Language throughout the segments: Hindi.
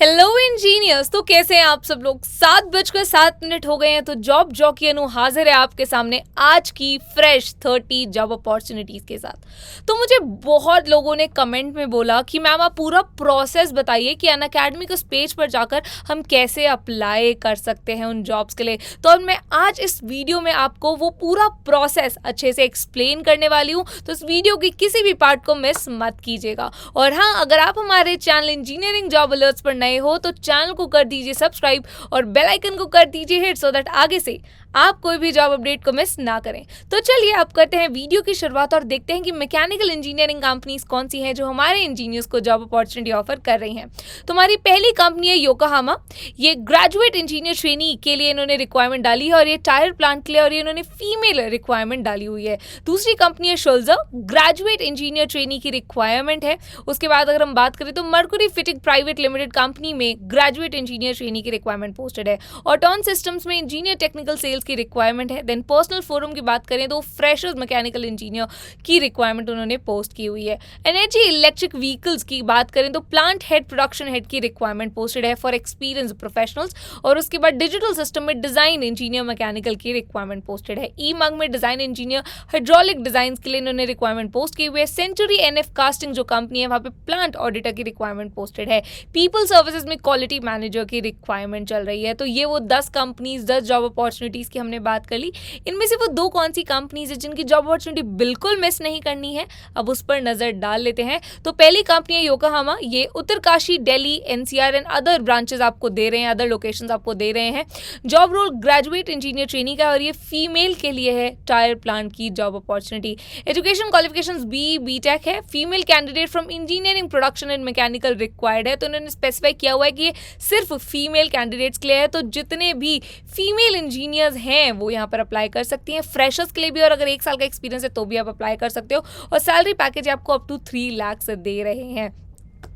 Hello engineers. तो कैसे हैं आप सब लोग। 7:07 हो गए हैं तो जॉब जॉकी अनु हाजिर है आपके सामने आज की फ्रेश 30 जॉब अपॉर्चुनिटीज के साथ। तो मुझे बहुत लोगों ने कमेंट में बोला कि मैम आप पूरा प्रोसेस बताइए कि अनअकैडमी के उस पेज पर जाकर हम कैसे अप्लाई कर सकते हैं उन जॉब्स के लिए। तो अब मैं आज इस वीडियो में आपको वो पूरा प्रोसेस अच्छे से एक्सप्लेन करने वाली हूँ, तो इस वीडियो की किसी भी पार्ट को मिस मत कीजिएगा। और हाँ, अगर आप हमारे चैनल इंजीनियरिंग जॉब अलर्ट्स पर नए हो तो चैनल को कर दीजिए सब्सक्राइब और बेल आइकन को कर दीजिए हिट, सो दैट आगे से आप कोई भी जॉब अपडेट को मिस ना करें। तो चलिए अब करते हैं वीडियो की शुरुआत और देखते हैं कि मैकेनिकल इंजीनियरिंग कंपनीज कौन सी हैं जो हमारे इंजीनियर्स को जॉब अपॉर्चुनिटी ऑफर कर रही हैं। तो हमारी पहली कंपनी है योकोहामा। ये ग्रेजुएट इंजीनियर ट्रेनी के लिए इन्होंने रिक्वायरमेंट डाली है और ये टायर प्लांट के लिए, और ये इन्होंने फीमेल रिक्वायरमेंट डाली हुई है। दूसरी कंपनी है शोल्जर, ग्रेजुएट इंजीनियर ट्रेनी की रिक्वायरमेंट है। उसके बाद अगर हम बात करें तो Mercury fitting private limited company में ग्रेजुएट इंजीनियर ट्रेनी की रिक्वायरमेंट पोस्टेड है। ऑटोन सिस्टम्स में इंजीनियर टेक्निकल सेल्स की रिक्वायरमेंट है। देन पर्सनल फोरम की बात करें तो फ्रेशर्स मैकेनिकल इंजीनियर की रिक्वायरमेंट उन्होंने पोस्ट की हुई है। एनर्जी इलेक्ट्रिक व्हीकल्स की बात करें तो प्लांट हेड प्रोडक्शन हेड की रिक्वायरमेंट पोस्टेड है फॉर एक्सपीरियंस प्रोफेशनल्स। और उसके बाद डिजिटल सिस्टम में डिजाइन इंजीनियर मैकेनिकल की रिक्वायरमेंट पोस्टेड है। ई मग में डिजाइन इंजीनियर हाइड्रोलिक डिजाइन के लिए इन्होंने रिक्वायरमेंट पोस्ट की हुई है। सेंचुरी एनएफ कास्टिंग जो कंपनी है वहां पे प्लांट ऑडिटर की रिक्वायरमेंट पोस्टेड है। पीपल सर्विसेज में क्वालिटी मैनेजर की रिक्वायरमेंट चल रही है। तो ये वो 10 कंपनीज 10 जॉब अपॉर्चुनिटीज की हमने बात कर ली। इनमें से वो 2 कौन सी कंपनीज है जिनकी जॉब अपॉर्चुनिटी बिल्कुल मिस नहीं करनी है, अब उस पर नजर डाल लेते हैं। तो पहली कंपनी है योकोहामा। ये Uttarkashi, Delhi, NCR and other branches आपको दे रहे हैं, अदर लोकेशंस आपको दे रहे हैं। Job role graduate engineer trainee का, और ये फीमेल के लिए है टायर प्लांट की job opportunity. Education qualifications BTech है। Female candidate from engineering production and mechanical required है। तो इन्होंने स्पेसिफाई किया हुआ है कि ये सिर्फ फीमेल कैंडिडेट्स के लिए है। तो जितने भी फीमेल इंजीनियर्स हैं वो यहाँ पर अप्लाई कर सकती हैं, फ्रेशर्स के लिए भी, और अगर 1 साल का एक्सपीरियंस है तो भी आप अप्लाई कर सकते हो। और सैलरी पैकेज आपको अप टू 3 लाख दे रहे हैं।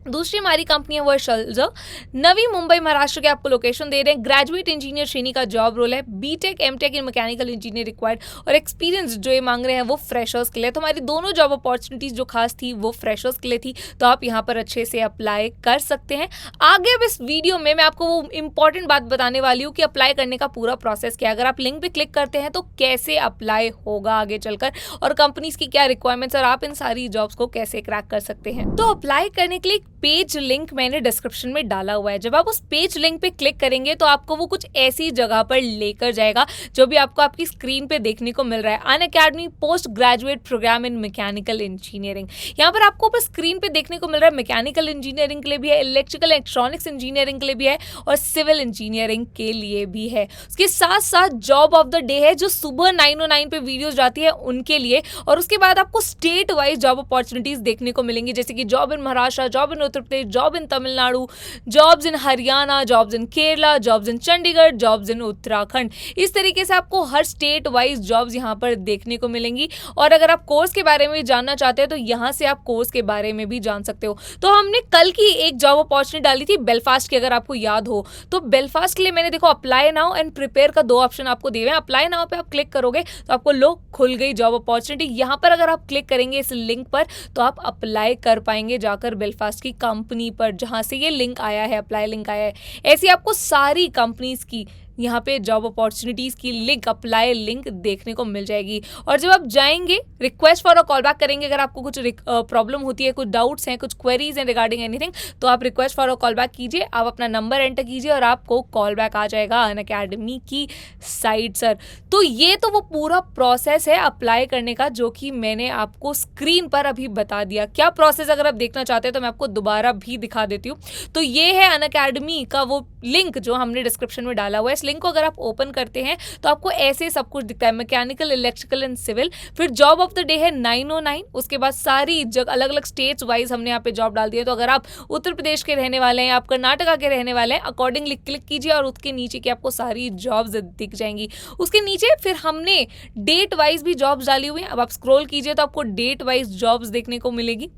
दूसरी हमारी कंपनी है वो है शोल्जर। नवी मुंबई महाराष्ट्र के आपको लोकेशन दे रहे हैं। ग्रेजुएट इंजीनियर श्रेणी का जॉब रोल है। BTech MTech in mechanical engineer required, और एक्सपीरियंस जो ये मांग रहे हैं वो फ्रेशर्स के लिए। तो हमारी दोनों जॉब अपॉर्चुनिटीज जो खास थी वो फ्रेशर्स के लिए थी, तो आप यहाँ पर अच्छे से अप्लाई कर सकते हैं। आगे अब इस वीडियो में मैं आपको वो इंपॉर्टेंट बात बताने वाली हूँ कि अप्लाई करने का पूरा प्रोसेस क्या है। अगर आप लिंक पे क्लिक करते हैं तो कैसे अप्लाई होगा आगे चलकर, और कंपनीज की क्या रिक्वायरमेंट्स, और आप इन सारी जॉब्स को कैसे क्रैक कर सकते हैं। तो अप्लाई करने के लिए पेज लिंक मैंने डिस्क्रिप्शन में डाला हुआ है। जब आप उस पेज लिंक पे क्लिक करेंगे तो आपको वो कुछ ऐसी जगह पर लेकर जाएगा जो भी आपको आपकी स्क्रीन पे देखने को मिल रहा है, Unacademy post graduate programme in mechanical engineering. यहाँ पर आपको ऊपर स्क्रीन पे देखने को मिल रहा है मैकेनिकल इंजीनियरिंग के लिए भी है, इलेक्ट्रिकल इलेक्ट्रॉनिक्स इंजीनियरिंग के लिए भी है, और सिविल इंजीनियरिंग के लिए भी है। उसके साथ साथ जॉब ऑफ द डे है जो सुबह 9:09 पे वीडियोज जाती है उनके लिए। और उसके बाद आपको स्टेट वाइज जॉब अपॉर्चुनिटीज देखने को मिलेंगी, जैसे कि job in Maharashtra, job in Uttar Pradesh, job in Tamil Nadu, jobs in Haryana, jobs in Kerala, jobs in Chandigarh, jobs in Uttarakhand. इस तरीके से आपको हर स्टेट वाइज जॉब्स यहाँ पर देखने को मिलेंगी। और अगर आप कोर्स के बारे में जानना चाहते हैं तो यहाँ से आप कोर्स के बारे में भी जान सकते हो। तो हमने कल की एक जॉब अपॉर्चुनिटी डाली थी बेलफास्ट की, अगर आपको याद हो तो बेलफास्ट के लिए मैंने देखो अप्लाई नाउ एंड प्रिपेयर का 2 ऑप्शन आपको दिए हैं। अप्लाई नाउ पे आप क्लिक करोगे तो आपको लो खुल गई जॉब अपॉर्चुनिटी। यहाँ पर अगर आप क्लिक करेंगे इस लिंक पर तो आप अप्लाई कर पाएंगे जाकर बेलफास्ट की कंपनी पर जहां से ये लिंक आया है, अप्लाई लिंक आया है। ऐसी आपको सारी कंपनीज की यहाँ पे जॉब अपॉर्चुनिटीज की लिंक, अप्लाई लिंक देखने को मिल जाएगी। और जब आप जाएंगे request for a call back करेंगे, अगर आपको कुछ प्रॉब्लम होती है, कुछ डाउट्स हैं, कुछ क्वेरीज हैं रिगार्डिंग एनीथिंग, तो आप request for a call back कीजिए, आप अपना नंबर एंटर कीजिए और आपको कॉल बैक आ जाएगा अनअकैडमी की साइट सर। तो ये तो वो पूरा प्रोसेस है अप्लाई करने का जो कि मैंने आपको स्क्रीन पर अभी बता दिया। क्या प्रोसेस अगर आप देखना चाहते हैं तो मैं आपको दोबारा भी दिखा देती हूँ। तो ये है अनअकैडमी का वो लिंक जो हमने डिस्क्रिप्शन में डाला हुआ है। लिंक को अगर आप ओपन करते हैं तो आपको ऐसे सब कुछ दिखता है, मैकेनिकल, इलेक्ट्रिकल एंड सिविल। फिर जॉब ऑफ द डे है 9:09। उसके बाद सारी अलग अलग स्टेट्स वाइज हमने यहाँ पे जॉब डाल दी है। तो अगर आप उत्तर प्रदेश के रहने वाले हैं, आप कर्नाटका के रहने वाले हैं, अकॉर्डिंगली क्लिक कीजिए और उसके नीचे की आपको सारी जॉब्स दिख जाएंगी। उसके नीचे फिर हमने डेट वाइज भी जॉब्स डाली हुई हैं। अब आप स्क्रॉल कीजिए तो आपको डेट वाइज जॉब्स देखने को मिलेगी।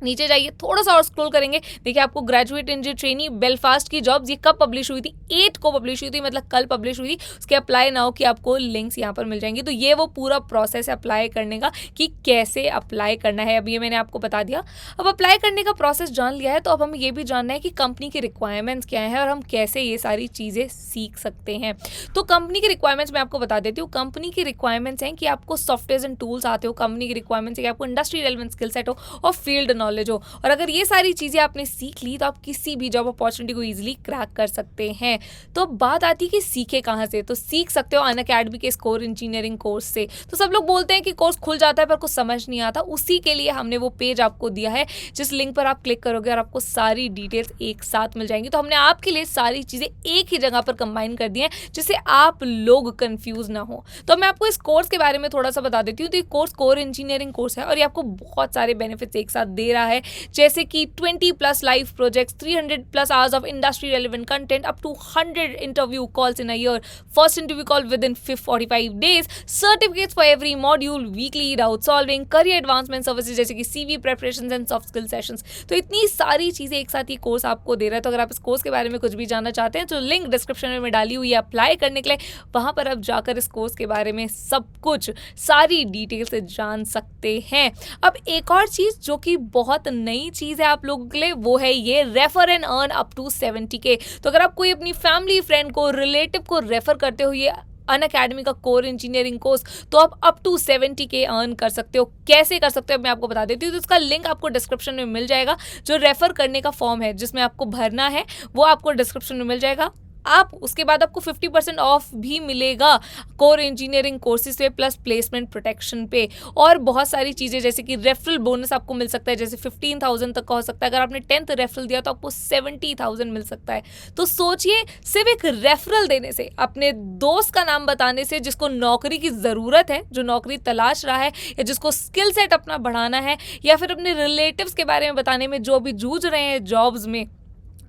नीचे जाइए, थोड़ा सा और स्क्रॉल करेंगे, देखिए आपको ग्रेजुएट इंजीनियर ट्रेनी बेलफास्ट की जॉब्स, ये कब पब्लिश हुई थी, 8 को पब्लिश हुई थी, मतलब कल पब्लिश हुई थी। उसके अप्लाई नाउ की आपको लिंक्स यहाँ पर मिल जाएंगी। तो ये वो पूरा प्रोसेस है अप्लाई करने का कि कैसे अप्लाई करना है। अब ये मैंने आपको बता दिया। अब अप्लाई करने का प्रोसेस जान लिया है, तो अब हमें ये भी जानना है कि कंपनी की रिक्वायरमेंट्स क्या है और हम कैसे ये सारी चीज़ें सीख सकते हैं। तो कंपनी की रिक्वायरमेंट्स मैं आपको बता देती हूँ। कंपनी की रिक्वायरमेंट्स हैं कि आपको सॉफ्टवेयर एंड टूल्स आते हो। कंपनी की रिक्वायरमेंट्स है कि आपको इंडस्ट्री रेलेवेंट स्किल सेट हो और फील्ड नॉलेज हो। और अगर ये सारी चीज़ें आपने सीख ली तो आप किसी भी जॉब अपॉर्चुनिटी को ईजिली क्रैक कर सकते हैं। तो अब बात आती है कि सीखे कहाँ से, तो सीख सकते हो अनअकैडमी के स्कोर इंजीनियरिंग कोर्स से। तो सब लोग बोलते हैं कि कोर्स खुल जाता है पर कुछ समझ नहीं आता, उसी के लिए हमने वो पेज आपको दिया है जिस लिंक पर आप क्लिक करोगे और आपको सारी डिटेल्स एक साथ मिल जाएंगी। तो हमने आपके लिए सारी चीज़ें एक ही जगह पर कंबाइन कर दी हैं जिससे आप लोग कंफ्यूज ना हो। तो मैं आपको इस कोर्स के बारे में थोड़ा सा बता देती हूँ। तो ये कोर्स कोर इंजीनियरिंग कोर्स है और ये आपको बहुत सारे बेनिफिट्स एक साथ दे रहा है, जैसे कि 20+ live projects, 300+ hours of industry relevant content, up to 100 interview calls in a year, first interview call within 45 days, certificates for every module, weekly doubt solving, career advancement services जैसे कि CV preparation and soft skill sessions. तो इतनी सारी चीज़ें एक साथ ये कोर्स आपको दे रहा है। तो अगर आप इस कोर्स के बारे में कुछ भी जानना चाहते हैं तो लिंक डिस्क्रिप्शन में डाली हुई है अप्लाई करने के लिए, वहाँ पर आप जाकर इस कोर्स के बारे में सब कुछ सारी डिटेल से जान सकते हैं। अब एक और चीज़ जो कि बहुत नई चीज़ है आप लोगों के लिए, वो है ये refer and earn up to 70K। तो अगर आप कोई अपनी फैमिली, फ्रेंड को, रिलेटिव को रेफर करते हो ये अनअकैडमी का कोर इंजीनियरिंग कोर्स, तो आप अप टू 70K अर्न कर सकते हो। कैसे कर सकते हो मैं आपको बता देती हूँ। तो इसका लिंक आपको डिस्क्रिप्शन में मिल जाएगा। जो रेफर करने का फॉर्म है जिसमें आपको भरना है वो आपको डिस्क्रिप्शन में मिल जाएगा। आप उसके बाद आपको 50% ऑफ भी मिलेगा कोर इंजीनियरिंग कोर्सेज पे, प्लस प्लेसमेंट प्रोटेक्शन पे, और बहुत सारी चीज़ें जैसे कि रेफरल बोनस आपको मिल सकता है, जैसे 15,000 तक का हो सकता है। अगर आपने 10th रेफरल दिया तो आपको 70,000 मिल सकता है। तो सोचिए, सिर्फ एक रेफरल देने से, अपने दोस्त का नाम बताने से जिसको नौकरी की ज़रूरत है, जो नौकरी तलाश रहा है या जिसको स्किल सेट अपना बढ़ाना है, या फिर अपने रिलेटिव्स के बारे में बताने में जो अभी जूझ रहे हैं जॉब्स में,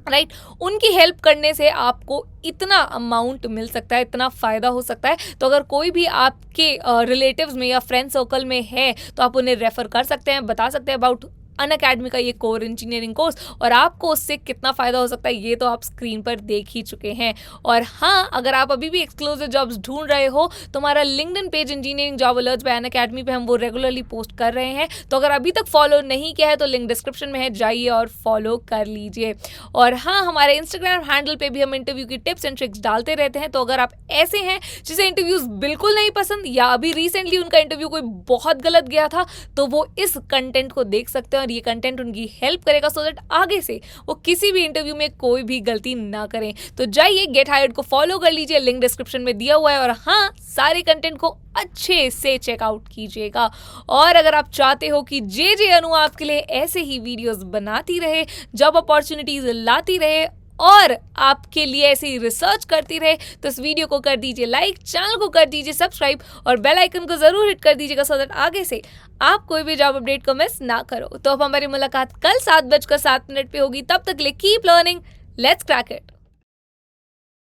राइट, उनकी हेल्प करने से आपको इतना अमाउंट मिल सकता है, इतना फ़ायदा हो सकता है। तो अगर कोई भी आपके रिलेटिव्स में या फ्रेंड सर्कल में है तो आप उन्हें रेफ़र कर सकते हैं, बता सकते हैं अबाउट अनअकैडमी का ये कोर इंजीनियरिंग कोर्स, और आपको उससे कितना फ़ायदा हो सकता है ये तो आप स्क्रीन पर देख ही चुके हैं। और हाँ, अगर आप अभी भी एक्सक्लूसिव जॉब्स ढूंढ रहे हो तो हमारा LinkedIn page engineering job alerts bye Unacademy पे हम वो रेगुलरली पोस्ट कर रहे हैं। तो अगर अभी तक फॉलो नहीं किया है तो लिंक डिस्क्रिप्शन में है, जाइए और फॉलो कर लीजिए। और हाँ, हमारे इंस्टाग्राम हैंडल पे भी हम इंटरव्यू की टिप्स एंड ट्रिक्स डालते रहते हैं। तो अगर आप ऐसे हैं जिसे इंटरव्यूज़ बिल्कुल नहीं पसंद, या अभी रिसेंटली उनका इंटरव्यू कोई बहुत गलत गया था, तो वो इस कंटेंट को देख सकते हैं और ये कंटेंट उनकी हेल्प करेगा सो दैट आगे से वो किसी भी इंटरव्यू में कोई भी गलती ना करें। तो जाइए गेट हायर्ड को फॉलो कर लीजिए, लिंक डिस्क्रिप्शन में दिया हुआ है। और हाँ, सारे कंटेंट को अच्छे से चेकआउट कीजिएगा। और अगर आप चाहते हो कि जे अनु आपके लिए ऐसे ही वीडियोस बनाती रहे, जॉब अपॉर्चुनिटीज लाती रहे और आपके लिए ऐसे ही रिसर्च करती रहे, तो इस वीडियो को कर दीजिए लाइक, चैनल को कर दीजिए सब्सक्राइब और बेल आइकन को जरूर हिट कर दीजिएगा सो दैट आगे से आप कोई भी जॉब अपडेट को मिस ना करो। तो अब हमारी मुलाकात कल 7:07 पे होगी। तब तक के लिए keep learning, let's crack it.